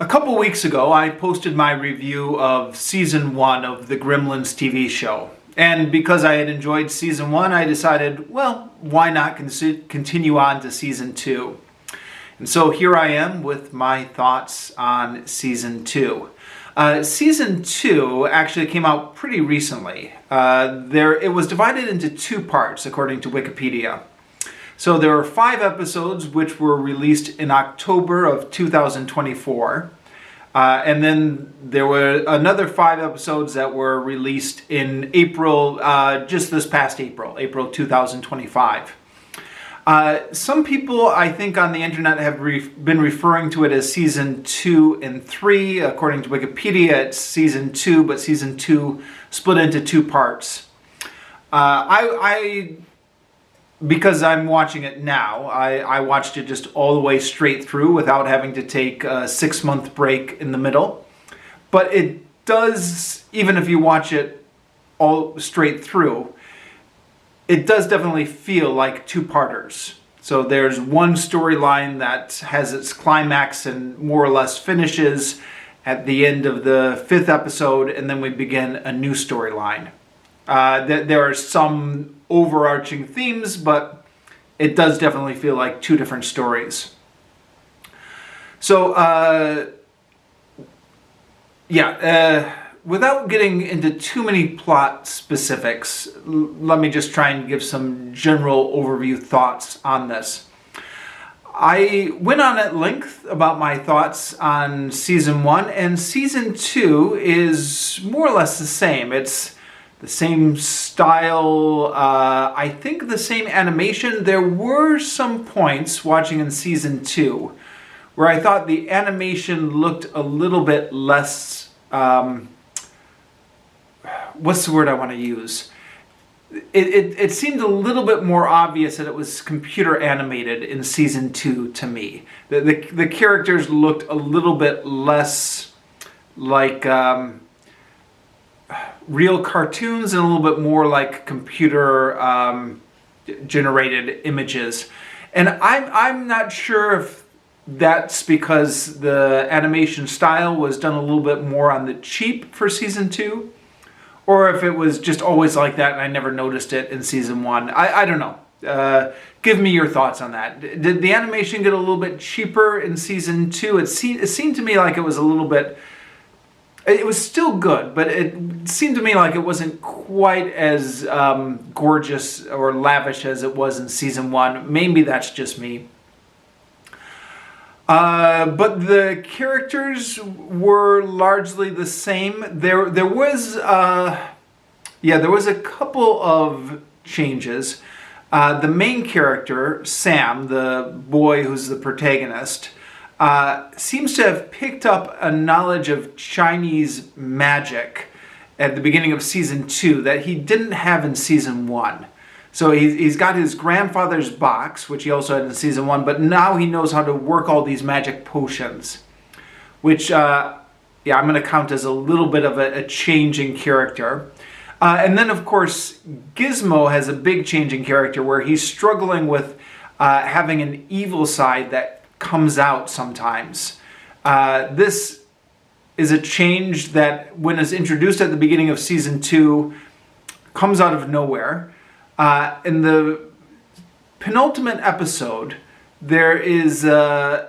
A couple weeks ago, I posted my review of Season 1 of the Gremlins TV show. And because I had enjoyed Season 1, I decided, well, why not continue on to Season 2? And so here I am with my thoughts on Season 2. Season 2 actually came out pretty recently. It was divided into two parts, according to Wikipedia. So there were 5 episodes which were released in October of 2024. And then there were another 5 episodes that were released in April, just this past April 2025. Some people, I think, on the internet have been referring to it as Season 2 and 3. According to Wikipedia, it's Season 2, but Season 2 split into 2 parts. Because I'm watching it now, I watched it just all the way straight through without having to take a 6-month break in the middle. But it does, even if you watch it all straight through, it does definitely feel like 2-parters. So there's one storyline that has its climax and more or less finishes at the end of the 5th episode, and then we begin a new storyline. There are some overarching themes, but it does definitely feel like 2 different stories. So, without getting into too many plot specifics, let me just try and give some general overview thoughts on this. I went on at length about my thoughts on Season 1, and Season 2 is more or less the same. It's the same style, I think the same animation. There were some points watching in Season 2 where I thought the animation looked a little bit less, what's the word I want to use? It seemed a little bit more obvious that it was computer animated in Season 2 to me. The characters looked a little bit less like real cartoons and a little bit more like computer generated images. And I'm not sure if that's because the animation style was done a little bit more on the cheap for Season 2, or if it was just always like that and I never noticed it in Season 1. I don't know. Give me your thoughts on that. Did the animation get a little bit cheaper in Season 2? It seemed to me like it was a little bit... It was still good, but it seemed to me like it wasn't quite as gorgeous or lavish as it was in Season 1. Maybe that's just me. But the characters were largely the same. There was a couple of changes. The main character, Sam, the boy who's the protagonist, seems to have picked up a knowledge of Chinese magic at the beginning of Season 2 that he didn't have in Season 1. So he's got his grandfather's box, which he also had in Season 1, but now he knows how to work all these magic potions, which, I'm going to count as a little bit of a change in character. And then, of course, Gizmo has a big change in character where he's struggling with having an evil side that comes out sometimes. This is a change that, when it's introduced at the beginning of Season 2, comes out of nowhere. In the penultimate episode, there is a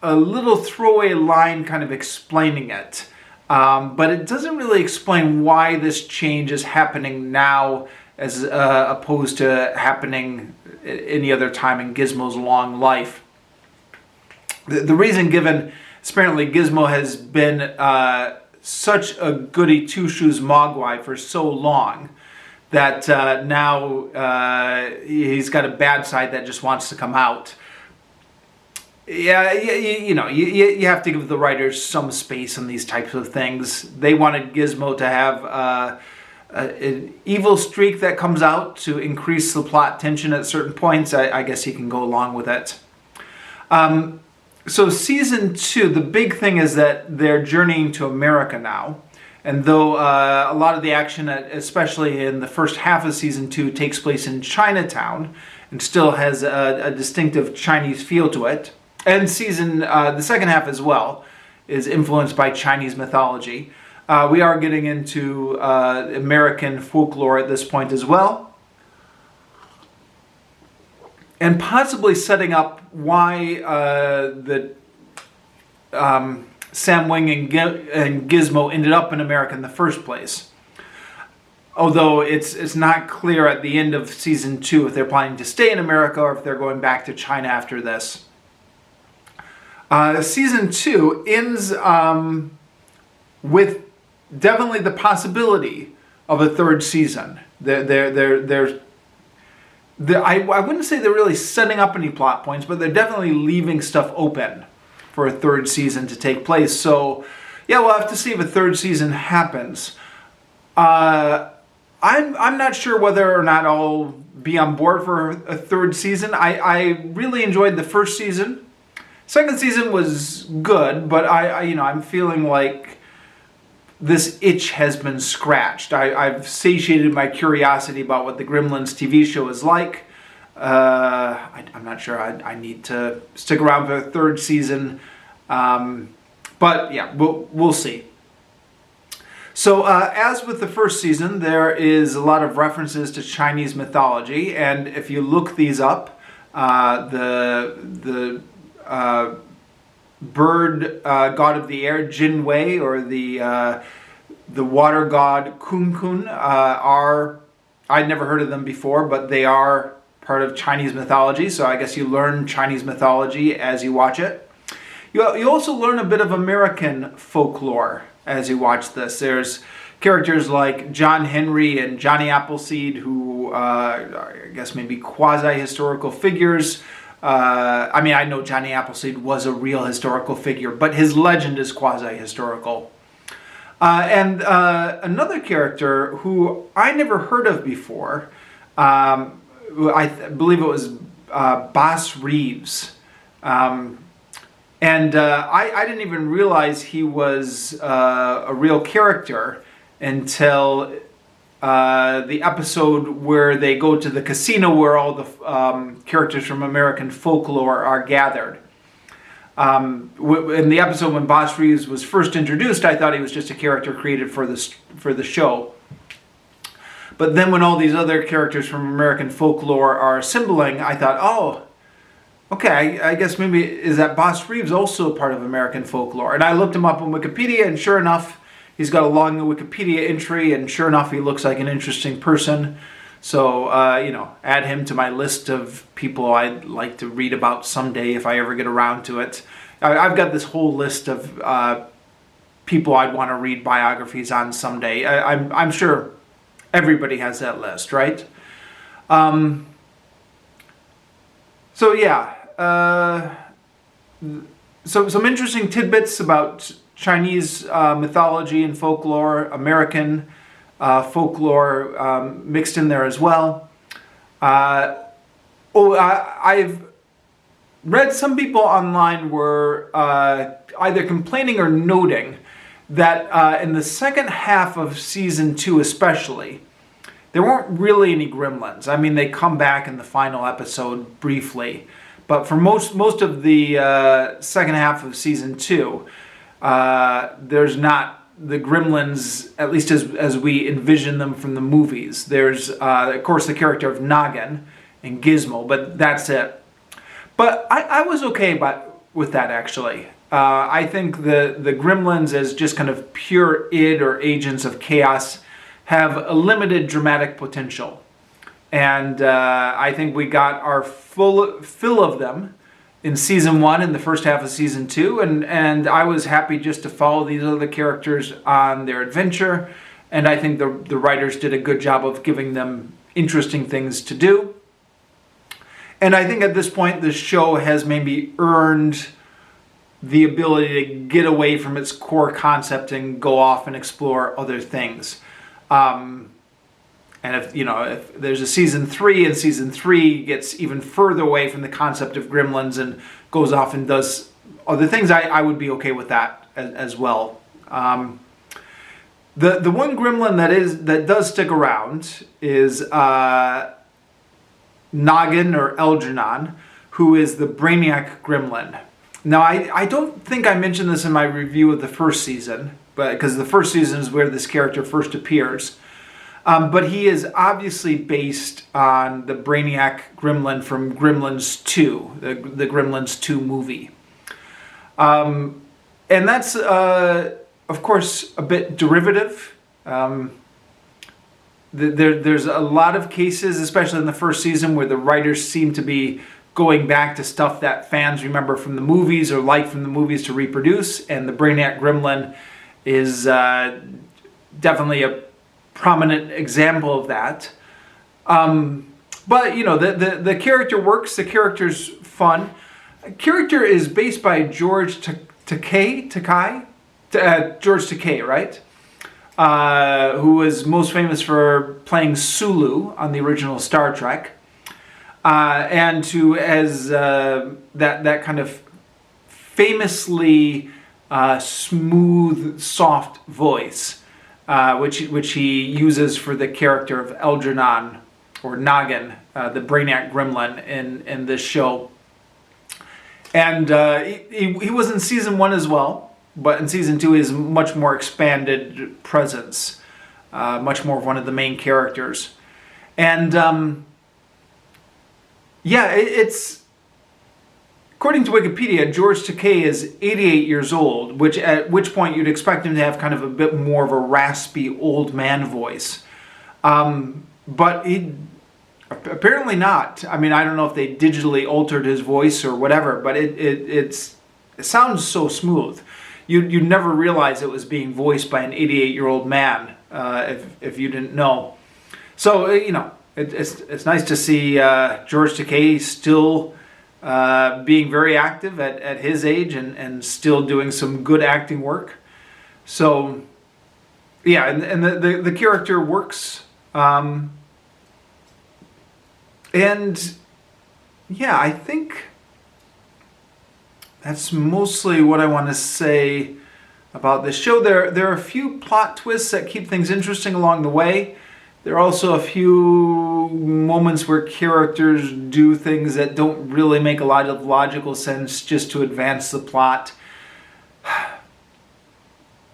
little throwaway line kind of explaining it. But it doesn't really explain why this change is happening now as opposed to happening any other time in Gizmo's long life. The reason given, apparently Gizmo has been such a goody two-shoes mogwai for so long that now he's got a bad side that just wants to come out. You have to give the writers some space on these types of things. They wanted Gizmo to have an evil streak that comes out to increase the plot tension at certain points. I guess you can go along with it. So Season 2, the big thing is that they're journeying to America now. And though a lot of the action, especially in the first half of Season 2, takes place in Chinatown and still has a distinctive Chinese feel to it, and the second half as well, is influenced by Chinese mythology. We are getting into American folklore at this point as well, and possibly setting up why Sam Wing and Gizmo ended up in America in the first place. Although it's not clear at the end of season 2 if they're planning to stay in America or if they're going back to China after this. Season 2 ends with definitely the possibility of a third season. I wouldn't say they're really setting up any plot points, but they're definitely leaving stuff open for a third season to take place. So, yeah, we'll have to see if a third season happens. I'm not sure whether or not I'll be on board for a third season. I really enjoyed the first season. Second season was good, but I'm feeling like this itch has been scratched. I've satiated my curiosity about what the Gremlins TV show is like. I'm not sure I need to stick around for a third season. But yeah, we'll see. So as with the first season, there is a lot of references to Chinese mythology. And if you look these up, the bird god of the air, Jin Wei, or the water god Kun Kun are, I'd never heard of them before, but they are part of Chinese mythology. So I guess you learn Chinese mythology as you watch it. You also learn a bit of American folklore as you watch this. There's characters like John Henry and Johnny Appleseed, who I guess maybe quasi-historical figures. I know Johnny Appleseed was a real historical figure, but his legend is quasi-historical. And another character who I never heard of before, I believe it was Boss Reeves. I didn't even realize he was a real character until the episode where they go to the casino where all the characters from American folklore are gathered. In the episode when Boss Reeves was first introduced, I thought he was just a character created for the show. But then when all these other characters from American folklore are assembling, I thought, oh, okay, I guess maybe is that Boss Reeves also part of American folklore? And I looked him up on Wikipedia, and sure enough, he's got a long Wikipedia entry, and sure enough, he looks like an interesting person. So, add him to my list of people I'd like to read about someday if I ever get around to it. I've got this whole list of people I'd want to read biographies on someday. I'm sure everybody has that list, right? So yeah, so some interesting tidbits about Chinese mythology and folklore, American folklore mixed in there as well. I've read some people online were either complaining or noting that in the second half of season 2 especially, there weren't really any gremlins. I mean, they come back in the final episode briefly, but for most of the second half of season 2, there's not the gremlins, at least as we envision them from the movies. There's, of course, the character of Noggin and Gizmo, but that's it. But I was okay with that, actually. I think the gremlins as just kind of pure id or agents of chaos have a limited dramatic potential. And I think we got our fill of them in season 1 and the first half of season 2. And I was happy just to follow these other characters on their adventure. And I think the writers did a good job of giving them interesting things to do. And I think at this point the show has maybe earned the ability to get away from its core concept and go off and explore other things. And if there's a season 3 and season 3 gets even further away from the concept of gremlins and goes off and does other things, I would be okay with that as well. The one gremlin that does stick around is Noggin or Algernon, who is the Brainiac gremlin. Now, I don't think I mentioned this in my review of the first season, but because the first season is where this character first appears. But he is obviously based on the Brainiac Gremlin from Gremlins 2, the Gremlins 2 movie. And that's, of course, a bit derivative. There's a lot of cases, especially in the first season, where the writers seem to be going back to stuff that fans remember from the movies or like from the movies to reproduce. And the Brainiac Gremlin is definitely a prominent example of that. But, you know, the character works. The character's fun. The character is based by George Takei, George Takei, right? Who was most famous for playing Sulu on the original Star Trek. And who has that kind of famously smooth, soft voice, which he uses for the character of Algernon, or Noggin, the Brainiac Gremlin in this show. And he was in season 1 as well, but in season 2 he has much more expanded presence, much more of one of the main characters. And yeah, it's according to Wikipedia, George Takei is 88 years old, at which point you'd expect him to have kind of a bit more of a raspy old man voice. But he apparently not. I mean, I don't know if they digitally altered his voice or whatever, but it sounds so smooth. You'd never realize it was being voiced by an 88-year-old man if you didn't know. So, you know, it's nice to see George Takei still being very active at his age and still doing some good acting work. So, yeah, and the character works. And yeah, I think that's mostly what I want to say about this show. There are a few plot twists that keep things interesting along the way. There are also a few moments where characters do things that don't really make a lot of logical sense just to advance the plot.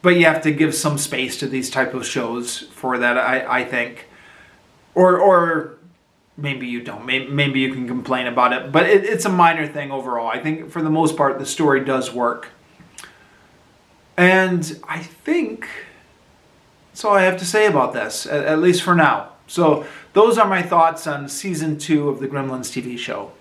But you have to give some space to these type of shows for that, I think. Or maybe you don't. Maybe you can complain about it. But it's a minor thing overall. I think for the most part, the story does work. And I think that's all I have to say about this, at least for now. So those are my thoughts on Season 2 of the Gremlins TV show.